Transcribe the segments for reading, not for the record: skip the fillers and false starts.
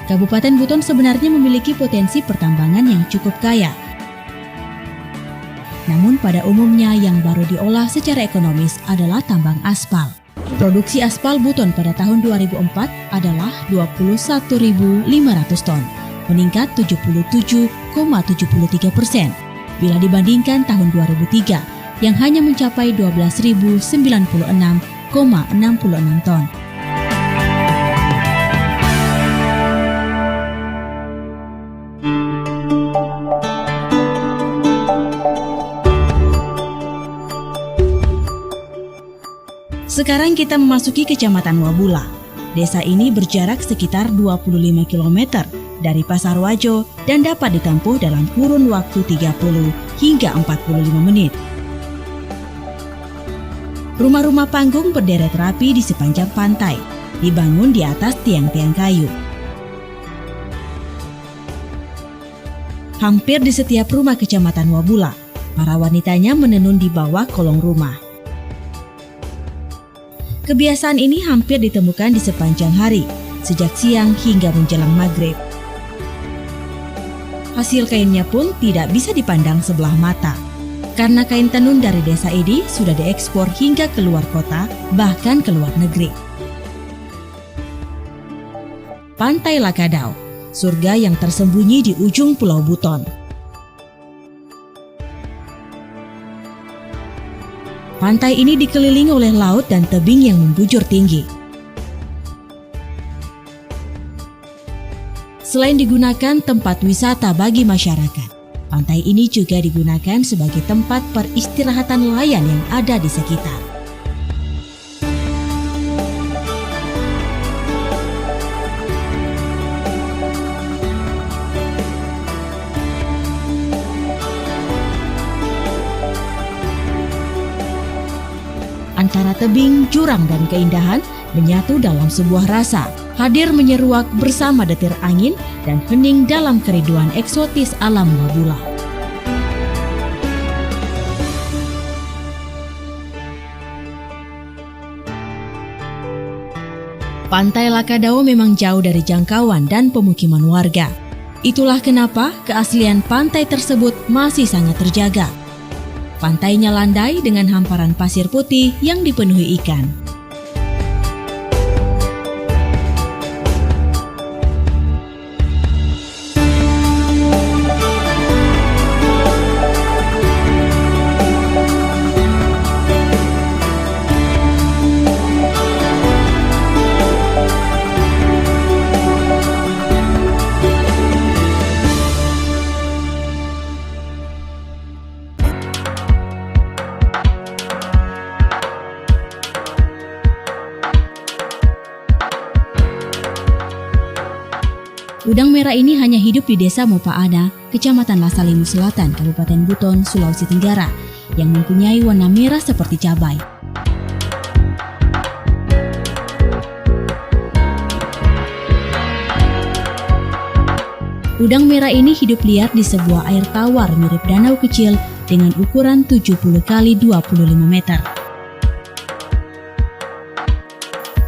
Kabupaten Buton sebenarnya memiliki potensi pertambangan yang cukup kaya. Namun pada umumnya yang baru diolah secara ekonomis adalah tambang aspal. Produksi aspal Buton pada tahun 2004 adalah 21.500 ton, meningkat 77,73% bila dibandingkan tahun 2003 yang hanya mencapai 12.096,66 ton. Sekarang kita memasuki Kecamatan Wabula. Desa ini berjarak sekitar 25 km dari Pasar Wajo dan dapat ditempuh dalam kurun waktu 30 hingga 45 menit. Rumah-rumah panggung berderet rapi di sepanjang pantai, dibangun di atas tiang-tiang kayu. Hampir di setiap rumah Kecamatan Wabula, para wanitanya menenun di bawah kolong rumah. Kebiasaan ini hampir ditemukan di sepanjang hari, sejak siang hingga menjelang maghrib. Hasil kainnya pun tidak bisa dipandang sebelah mata, karena kain tenun dari desa ini sudah diekspor hingga keluar kota, bahkan ke luar negeri. Pantai Lakadau, surga yang tersembunyi di ujung Pulau Buton. Pantai ini dikelilingi oleh laut dan tebing yang membujur tinggi. Selain digunakan tempat wisata bagi masyarakat, pantai ini juga digunakan sebagai tempat peristirahatan nelayan yang ada di sekitar. Antara tebing, jurang, dan keindahan menyatu dalam sebuah rasa, hadir menyeruak bersama detir angin dan hening dalam kerinduan eksotis alam Wabula. Pantai Lakadau memang jauh dari jangkauan dan pemukiman warga. Itulah kenapa keaslian pantai tersebut masih sangat terjaga. Pantainya landai dengan hamparan pasir putih yang dipenuhi ikan. Udang merah ini hanya hidup di desa Mopaana, Kecamatan Lasalimu Selatan, Kabupaten Buton, Sulawesi Tenggara, yang mempunyai warna merah seperti cabai. Udang merah ini hidup liar di sebuah air tawar mirip danau kecil dengan ukuran 70 kali 25 meter.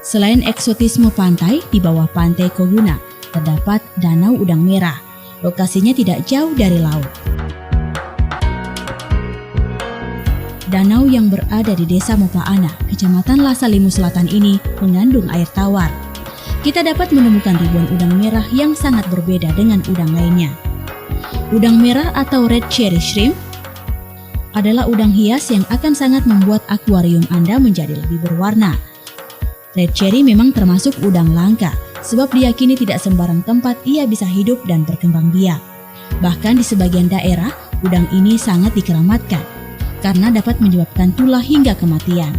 Selain eksotisme pantai, di bawah pantai Koguna terdapat Danau Udang Merah. Lokasinya tidak jauh dari laut. Danau yang berada di Desa Mopaana, Kecamatan Lasalimu Selatan ini mengandung air tawar. Kita dapat menemukan ribuan udang merah yang sangat berbeda dengan udang lainnya. Udang merah atau red cherry shrimp adalah udang hias yang akan sangat membuat akuarium Anda menjadi lebih berwarna. Red cherry memang termasuk udang langka, sebab diyakini tidak sembarang tempat ia bisa hidup dan berkembang biak. Bahkan di sebagian daerah, udang ini sangat dikeramatkan karena dapat menyebabkan tulah hingga kematian.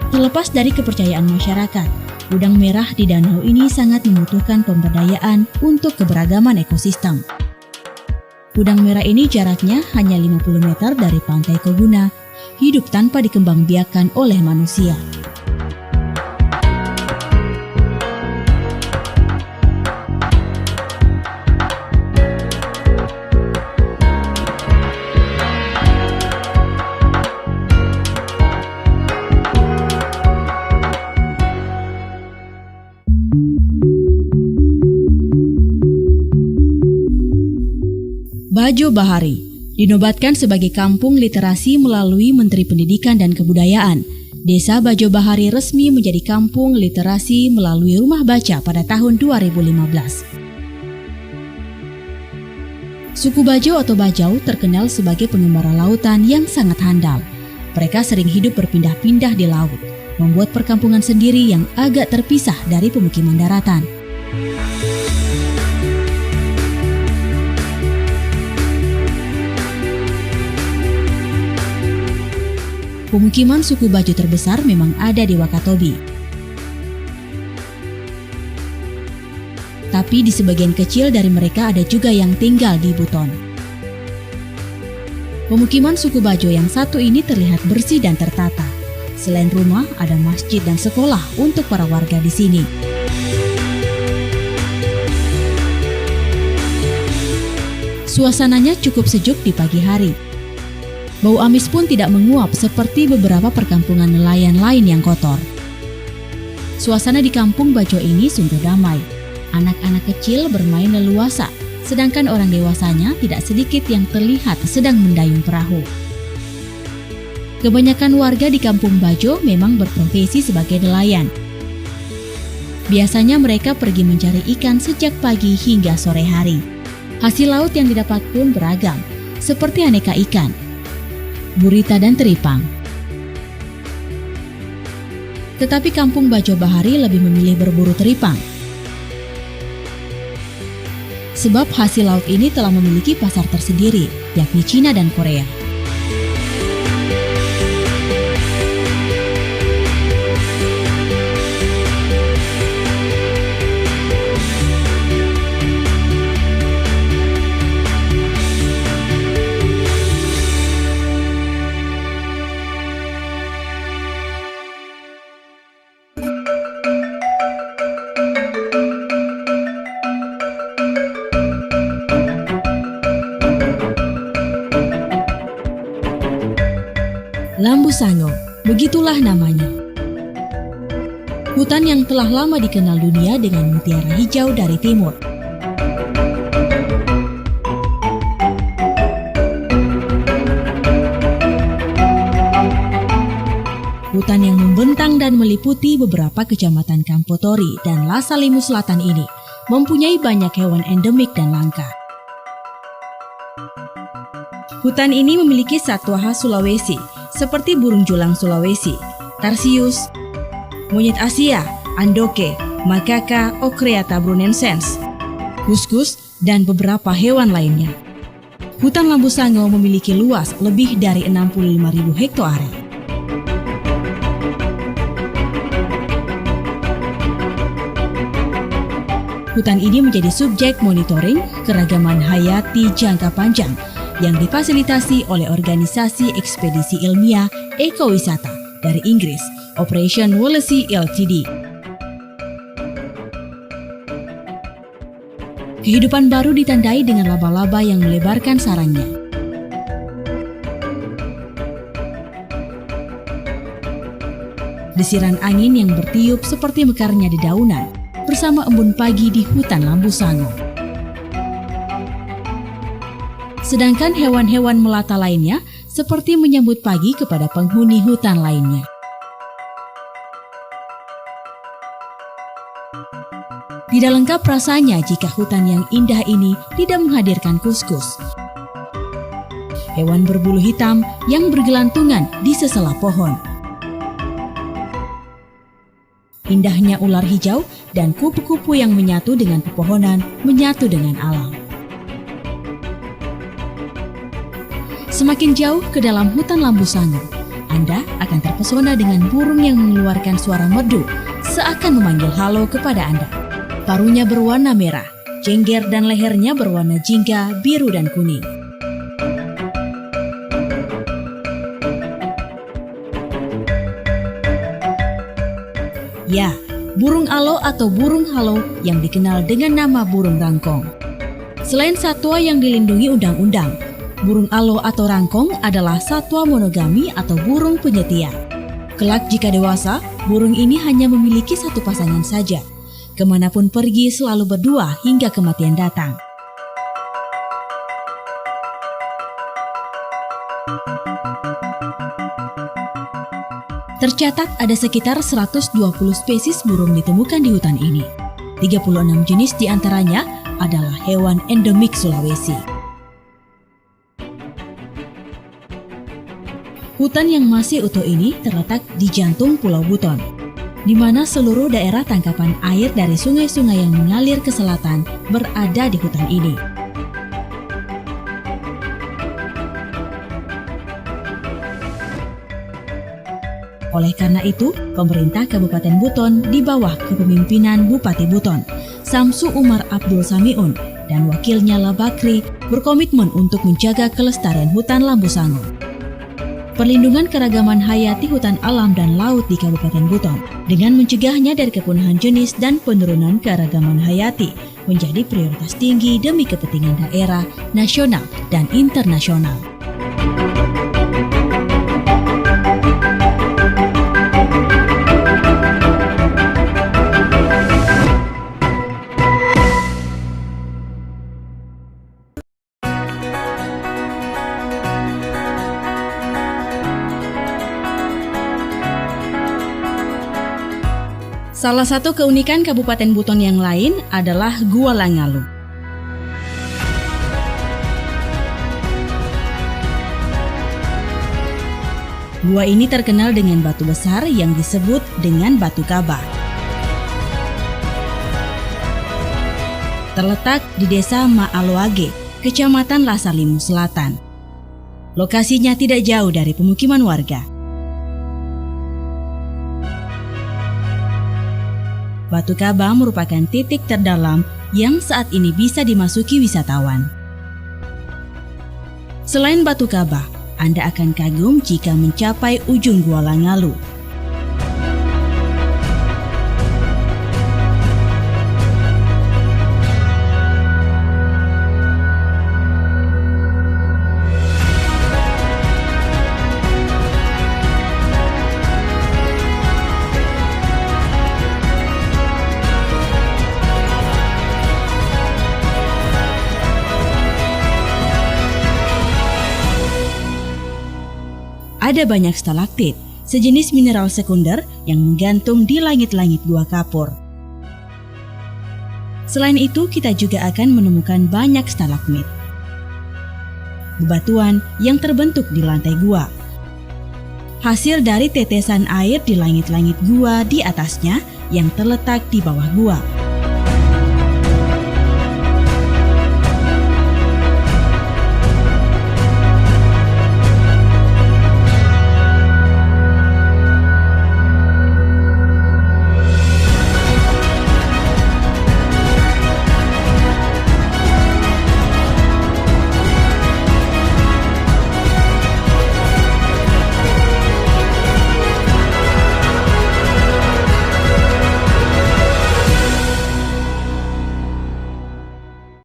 Terlepas dari kepercayaan masyarakat, udang merah di danau ini sangat membutuhkan pemberdayaan untuk keberagaman ekosistem. Udang merah ini jaraknya hanya 50 meter dari pantai Koguna, hidup tanpa dikembangbiakkan oleh manusia. Bajo Bahari dinobatkan sebagai kampung literasi melalui Menteri Pendidikan dan Kebudayaan. Desa Bajo Bahari resmi menjadi kampung literasi melalui Rumah Baca pada tahun 2015. Suku Bajo atau Bajau terkenal sebagai pengembara lautan yang sangat handal. Mereka sering hidup berpindah-pindah di laut, membuat perkampungan sendiri yang agak terpisah dari pemukiman daratan. Pemukiman suku Bajo terbesar memang ada di Wakatobi. Tapi di sebagian kecil dari mereka ada juga yang tinggal di Buton. Pemukiman suku Bajo yang satu ini terlihat bersih dan tertata. Selain rumah, ada masjid dan sekolah untuk para warga di sini. Suasananya cukup sejuk di pagi hari. Bau amis pun tidak menguap seperti beberapa perkampungan nelayan lain yang kotor. Suasana di kampung Bajo ini sungguh damai. Anak-anak kecil bermain leluasa, sedangkan orang dewasanya tidak sedikit yang terlihat sedang mendayung perahu. Kebanyakan warga di kampung Bajo memang berprofesi sebagai nelayan. Biasanya mereka pergi mencari ikan sejak pagi hingga sore hari. Hasil laut yang didapat pun beragam, seperti aneka ikan, gurita dan teripang. Tetapi kampung Bajo Bahari lebih memilih berburu teripang. Sebab hasil laut ini telah memiliki pasar tersendiri, yakni Cina dan Korea. Lambu Sango, begitulah namanya. Hutan yang telah lama dikenal dunia dengan mutiara hijau dari timur. Hutan yang membentang dan meliputi beberapa kecamatan Kampotori dan Lasa Limu Selatan ini mempunyai banyak hewan endemik dan langka. Hutan ini memiliki satwa khas Sulawesi, seperti burung julang Sulawesi, tarsius, monyet Asia, andoke, makaka Ocreata brunensens, kuskus, dan beberapa hewan lainnya. Hutan Lambu Sango memiliki luas lebih dari 65.000 hektare. Hutan ini menjadi subjek monitoring keragaman hayati jangka panjang yang difasilitasi oleh organisasi ekspedisi ilmiah ekowisata dari Inggris, Operation Wallasey Ltd. Kehidupan baru ditandai dengan laba-laba yang melebarkan sarangnya. Desiran angin yang bertiup seperti mekarnya dedaunan bersama embun pagi di hutan Lambu Sango. Sedangkan hewan-hewan melata lainnya seperti menyambut pagi kepada penghuni hutan lainnya. Tidak lengkap rasanya jika hutan yang indah ini tidak menghadirkan kuskus. Hewan berbulu hitam yang bergelantungan di sesela pohon. Indahnya ular hijau dan kupu-kupu yang menyatu dengan pepohonan, menyatu dengan alam. Semakin jauh ke dalam hutan Lambu Sango, Anda akan terpesona dengan burung yang mengeluarkan suara merdu seakan memanggil halo kepada Anda. Paruhnya berwarna merah, jengger dan lehernya berwarna jingga, biru dan kuning. Ya, burung alo atau burung halo yang dikenal dengan nama burung rangkong. Selain satwa yang dilindungi undang-undang, burung alo atau rangkong adalah satwa monogami atau burung penyetia. Kelak jika dewasa, burung ini hanya memiliki satu pasangan saja. Kemanapun pergi selalu berdua hingga kematian datang. Tercatat ada sekitar 120 spesies burung ditemukan di hutan ini. 36 jenis diantaranya adalah hewan endemik Sulawesi. Hutan yang masih utuh ini terletak di jantung Pulau Buton, di mana seluruh daerah tangkapan air dari sungai-sungai yang mengalir ke selatan berada di hutan ini. Oleh karena itu, pemerintah Kabupaten Buton di bawah kepemimpinan Bupati Buton, Samsu Umar Abdul Samiun, dan wakilnya Labakri berkomitmen untuk menjaga kelestarian hutan Lambu Sango. Perlindungan keragaman hayati hutan alam dan laut di Kabupaten Buton dengan mencegahnya dari kepunahan jenis dan penurunan keragaman hayati menjadi prioritas tinggi demi kepentingan daerah, nasional, dan internasional. Salah satu keunikan Kabupaten Buton yang lain adalah Gua Langalu. Gua ini terkenal dengan batu besar yang disebut dengan Batu Kaba. Terletak di Desa Ma'aloage, Kecamatan Lasalimu Selatan. Lokasinya tidak jauh dari pemukiman warga. Batu Kaba merupakan titik terdalam yang saat ini bisa dimasuki wisatawan. Selain Batu Kaba, Anda akan kagum jika mencapai ujung Gua Langalu. Ada banyak stalaktit, sejenis mineral sekunder yang menggantung di langit-langit Gua Kapur. Selain itu, kita juga akan menemukan banyak stalagmit, bebatuan yang terbentuk di lantai gua. Hasil dari tetesan air di langit-langit gua di atasnya yang terletak di bawah gua.